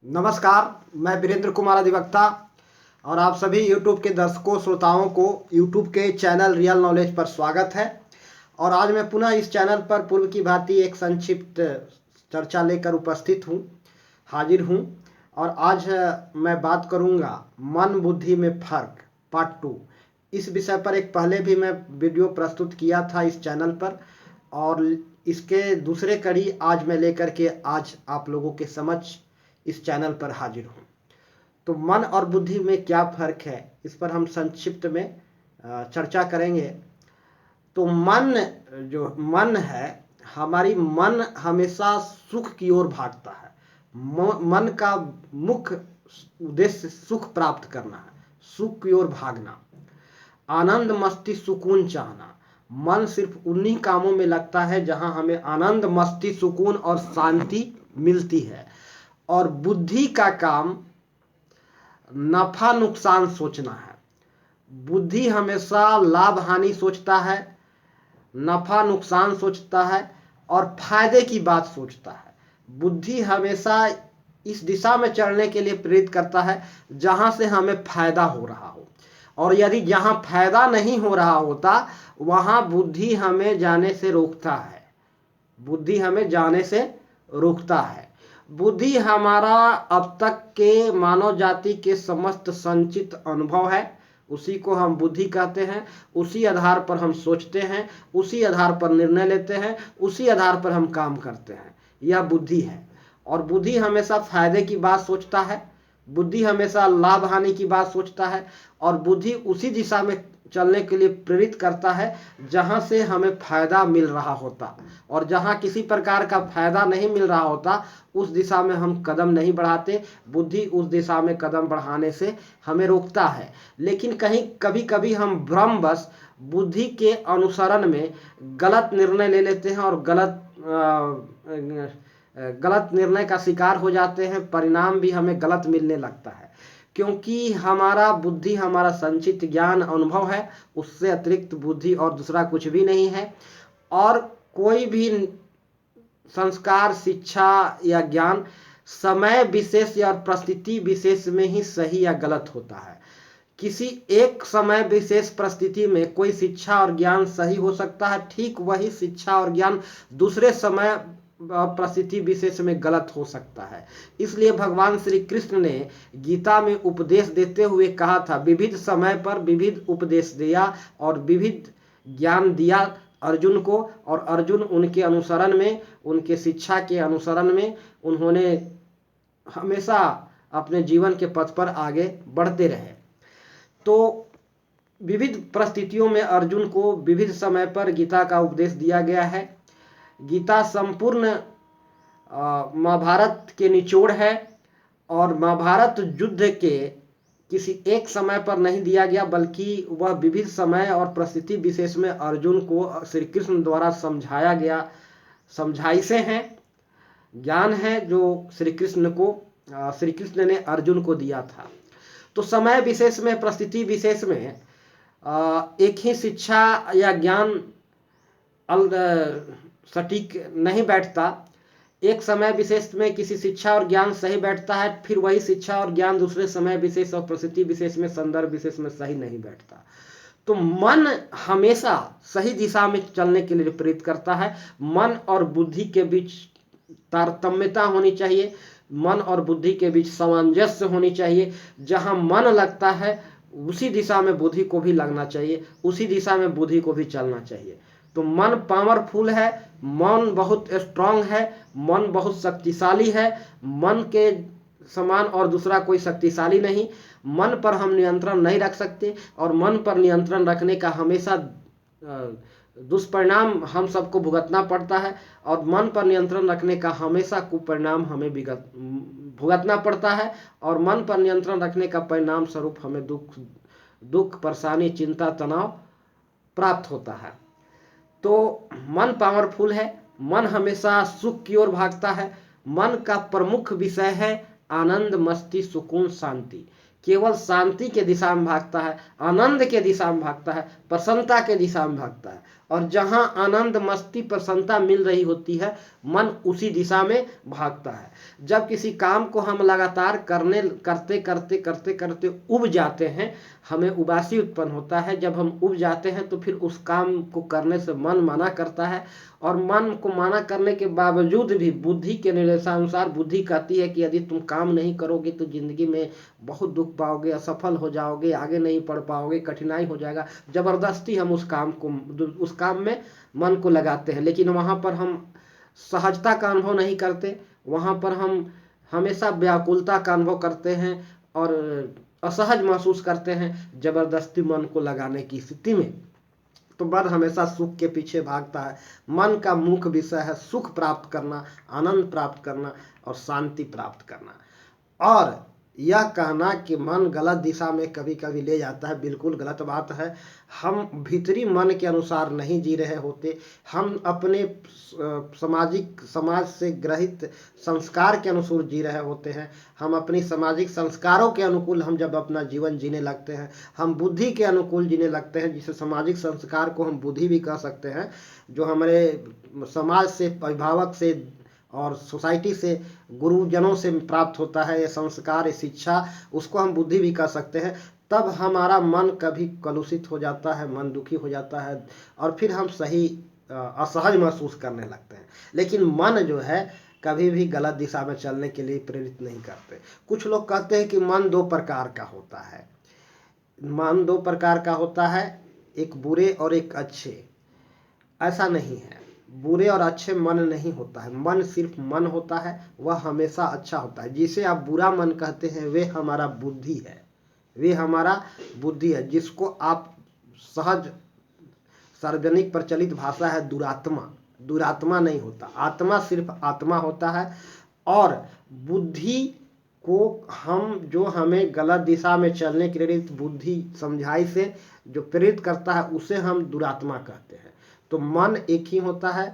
नमस्कार, मैं वीरेंद्र कुमार अधिवक्ता और आप सभी YouTube के दर्शकों श्रोताओं को YouTube के चैनल रियल नॉलेज पर स्वागत है। और आज मैं पुनः इस चैनल पर पूर्व की भांति एक संक्षिप्त चर्चा लेकर उपस्थित हूँ, हाजिर हूँ। और आज मैं बात करूँगा मन बुद्धि में फर्क पार्ट 2। इस विषय पर एक पहले भी मैं वीडियो प्रस्तुत किया था इस चैनल पर, और इसके दूसरे कड़ी आज मैं लेकर के आज आप लोगों के समक्ष इस चैनल पर हाजिर हूँ। तो मन और बुद्धि में क्या फर्क है, इस पर हम संक्षिप्त में चर्चा करेंगे। तो जो मन है, हमारी मन हमेशा सुख की ओर भागता है। मन का मुख्य उद्देश्य सुख प्राप्त करना है, सुख की ओर भागना, आनंद मस्ती सुकून चाहना। मन सिर्फ उन्हीं कामों में लगता है जहां हमें आनंद मस्ती सुकून और शांति मिलती है। और बुद्धि का काम नफा नुकसान सोचना है। बुद्धि हमेशा लाभ हानि सोचता है, नफा नुकसान सोचता है और फायदे की बात सोचता है। बुद्धि हमेशा इस दिशा में चलने के लिए प्रेरित करता है जहां से हमें फायदा हो रहा हो, और यदि जहां फायदा नहीं हो रहा होता वहां बुद्धि हमें जाने से रोकता है। बुद्धि हमें जाने से रोकता है। बुद्धि हमारा अब तक के मानव जाति के समस्त संचित अनुभव है, उसी को हम बुद्धि कहते हैं। उसी आधार पर हम सोचते हैं, उसी आधार पर निर्णय लेते हैं, उसी आधार पर हम काम करते हैं। यह बुद्धि है। और बुद्धि हमेशा फायदे की बात सोचता है, बुद्धि हमेशा लाभ हानि की बात सोचता है, और बुद्धि उसी दिशा में चलने के लिए प्रेरित करता है जहां से हमें फायदा मिल रहा होता। और जहां किसी प्रकार का फायदा नहीं मिल रहा होता उस दिशा में हम कदम नहीं बढ़ाते। बुद्धि उस दिशा में कदम बढ़ाने से हमें रोकता है। लेकिन कभी कभी हम भ्रमवश बुद्धि के अनुसरण में गलत निर्णय ले लेते हैं और गलत निर्णय का शिकार हो जाते हैं। परिणाम भी हमें गलत मिलने लगता है, क्योंकि हमारा बुद्धि हमारा संचित ज्ञान अनुभव है, उससे अतिरिक्त बुद्धि और दूसरा कुछ भी नहीं है। और कोई भी संस्कार, शिक्षा या ज्ञान समय विशेष या परिस्थिति विशेष में ही सही या गलत होता है। किसी एक समय विशेष परिस्थिति में कोई शिक्षा और ज्ञान सही हो सकता है, ठीक वही शिक्षा और ज्ञान दूसरे समय परिस्थिति विशेष में गलत हो सकता है। इसलिए भगवान श्री कृष्ण ने गीता में उपदेश देते हुए कहा था, विविध समय पर विविध उपदेश दिया और विविध ज्ञान दिया अर्जुन को। और अर्जुन उनके अनुसरण में, उनके शिक्षा के अनुसरण में उन्होंने हमेशा अपने जीवन के पथ पर आगे बढ़ते रहे। तो विविध परिस्थितियों में अर्जुन को विविध समय पर गीता का उपदेश दिया गया है। गीता संपूर्ण महाभारत के निचोड़ है, और महाभारत युद्ध के किसी एक समय पर नहीं दिया गया, बल्कि वह विविध समय और परिस्थिति विशेष में अर्जुन को श्री कृष्ण द्वारा समझाया गया समझाइशें हैं, ज्ञान है जो श्री कृष्ण ने अर्जुन को दिया था। तो समय विशेष में, परिस्थिति विशेष में एक ही शिक्षा या ज्ञान सटीक नहीं बैठता। एक समय विशेष में किसी शिक्षा और ज्ञान सही बैठता है, फिर वही शिक्षा और ज्ञान दूसरे समय विशेष और परिस्थिति विशेष में, संदर्भ विशेष में सही नहीं बैठता। तो मन हमेशा सही दिशा में चलने के लिए प्रेरित करता है। मन और बुद्धि के बीच तारतम्यता होनी चाहिए, मन और बुद्धि के बीच सामंजस्य होनी चाहिए। जहां मन लगता है उसी दिशा में बुद्धि को भी लगना चाहिए, उसी दिशा में बुद्धि को भी चलना चाहिए। तो मन पावरफुल है, मन बहुत स्ट्रांग है, मन बहुत शक्तिशाली है। मन के समान और दूसरा कोई शक्तिशाली नहीं। मन पर हम नियंत्रण नहीं रख सकते, और मन पर नियंत्रण रखने का हमेशा दुष्परिणाम हम सबको भुगतना पड़ता है, और मन पर नियंत्रण रखने का हमेशा कुपरिणाम हमें भुगतना पड़ता है। और मन पर नियंत्रण रखने का परिणाम स्वरूप हमें दुख, परेशानी, चिंता, तनाव प्राप्त होता है। तो मन पावरफुल है, मन हमेशा सुख की ओर भागता है। मन का प्रमुख विषय है आनंद मस्ती सुकून शांति। केवल शांति के दिशा में भागता है, आनंद के दिशा में भागता है, प्रसन्नता के दिशा में भागता है। और जहां आनंद मस्ती प्रसन्नता मिल रही होती है मन उसी दिशा में भागता है। जब किसी काम को हम लगातार करते करते करते करते उब जाते हैं, हमें उबासी उत्पन्न होता है। जब हम उब जाते हैं तो फिर उस काम को करने से मन मना करता है, और मन को मना करने के बावजूद भी बुद्धि के निर्देशानुसार बुद्धि कहती है कि यदि तुम काम नहीं करोगे तो जिंदगी में बहुत दुख पाओगे, असफल हो जाओगे, आगे नहीं पढ़ पाओगे, कठिनाई हो जाएगा। जबरदस्ती हम उस काम में मन को लगाते हैं, लेकिन वहां पर हम सहजता का अनुभव नहीं करते। वहां पर हम हमेशा व्याकुलता का अनुभव करते हैं और असहज महसूस करते हैं जबरदस्ती मन को लगाने की स्थिति में। तो मन हमेशा सुख के पीछे भागता है। मन का मुख्य विषय है सुख प्राप्त करना, आनंद प्राप्त करना और शांति प्राप्त करना। और यह कहना कि मन गलत दिशा में कभी कभी ले जाता है, बिल्कुल गलत बात है। हम भीतरी मन के अनुसार नहीं जी रहे होते, हम अपने समाज से ग्रहित संस्कार के अनुसार जी रहे होते हैं। हम अपनी सामाजिक संस्कारों के अनुकूल हम जब अपना जीवन जीने लगते हैं, हम बुद्धि के अनुकूल जीने लगते हैं, जिसे सामाजिक संस्कार को हम बुद्धि भी कह सकते हैं, जो हमारे समाज से, अभिभावक से और सोसाइटी से, गुरुजनों से प्राप्त होता है, ये संस्कार, ये शिक्षा, उसको हम बुद्धि भी कह सकते हैं। तब हमारा मन कभी कलुषित हो जाता है, मन दुखी हो जाता है और फिर हम सही असहज महसूस करने लगते हैं। लेकिन मन जो है कभी भी गलत दिशा में चलने के लिए प्रेरित नहीं करते। कुछ लोग कहते हैं कि मन दो प्रकार का होता है। मन दो प्रकार का होता है, एक बुरे और एक अच्छे। ऐसा नहीं है, बुरे और अच्छे मन नहीं होता है। मन सिर्फ मन होता है, वह हमेशा अच्छा होता है। जिसे आप बुरा मन कहते हैं वे हमारा बुद्धि है, वे हमारा बुद्धि है, जिसको आप सहज सार्वजनिक प्रचलित भाषा है दुरात्मा। दुरात्मा नहीं होता, आत्मा सिर्फ आत्मा होता है। और बुद्धि को हम, जो हमें गलत दिशा में चलने के लिए बुद्धि समझाई से जो प्रेरित करता है, उसे हम दुरात्मा कहते हैं। तो मन एक ही होता है,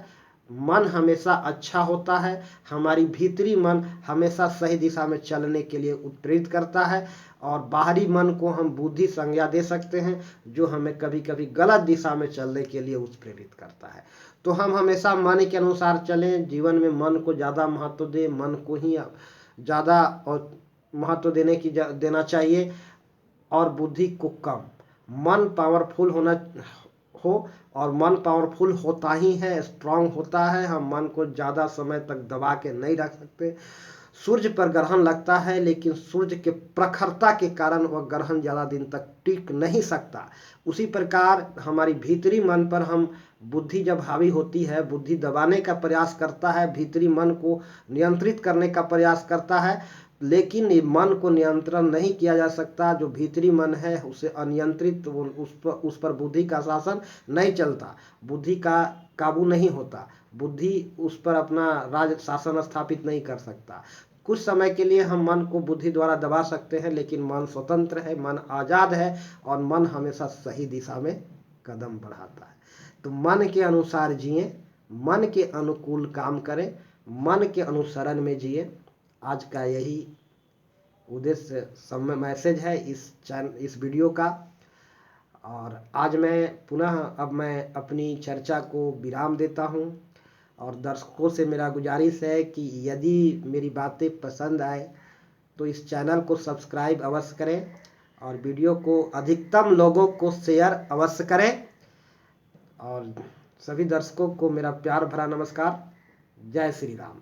मन हमेशा अच्छा होता है। हमारी भीतरी मन हमेशा सही दिशा में चलने के लिए उत्प्रेरित करता है, और बाहरी मन को हम बुद्धि संज्ञा दे सकते हैं, जो हमें कभी कभी गलत दिशा में चलने के लिए उत्प्रेरित करता है। तो हम हमेशा मन के अनुसार चलें, जीवन में मन को ज़्यादा महत्व दें, मन को ही ज़्यादा और महत्व देना चाहिए और बुद्धि को कम। मन पावरफुल हो, और मन पावरफुल होता ही है, स्ट्रांग होता है। हम मन को ज़्यादा समय तक दबा के नहीं रख सकते। सूर्य पर ग्रहण लगता है, लेकिन सूर्य के प्रखरता के कारण वह ग्रहण ज़्यादा दिन तक टिक नहीं सकता। उसी प्रकार हमारी भीतरी मन पर हम बुद्धि जब हावी होती है, बुद्धि दबाने का प्रयास करता है, भीतरी मन को नियंत्रित करने का प्रयास करता है, लेकिन मन को नियंत्रण नहीं किया जा सकता। जो भीतरी मन है उसे अनियंत्रित, उस पर बुद्धि का शासन नहीं चलता, बुद्धि का काबू नहीं होता, बुद्धि उस पर अपना राज शासन स्थापित नहीं कर सकता। कुछ समय के लिए हम मन को बुद्धि द्वारा दबा सकते हैं, लेकिन मन स्वतंत्र है, मन आज़ाद है, और मन हमेशा सही दिशा में कदम बढ़ाता है। तो मन के अनुसार जिए, मन के अनुकूल काम करें, मन के अनुसरण में जिए। आज का यही उद्देश्य मैसेज है इस वीडियो का। और आज मैं पुनः अब मैं अपनी चर्चा को विराम देता हूं, और दर्शकों से मेरा गुजारिश है कि यदि मेरी बातें पसंद आए तो इस चैनल को सब्सक्राइब अवश्य करें, और वीडियो को अधिकतम लोगों को शेयर अवश्य करें। और सभी दर्शकों को मेरा प्यार भरा नमस्कार। जय श्री राम।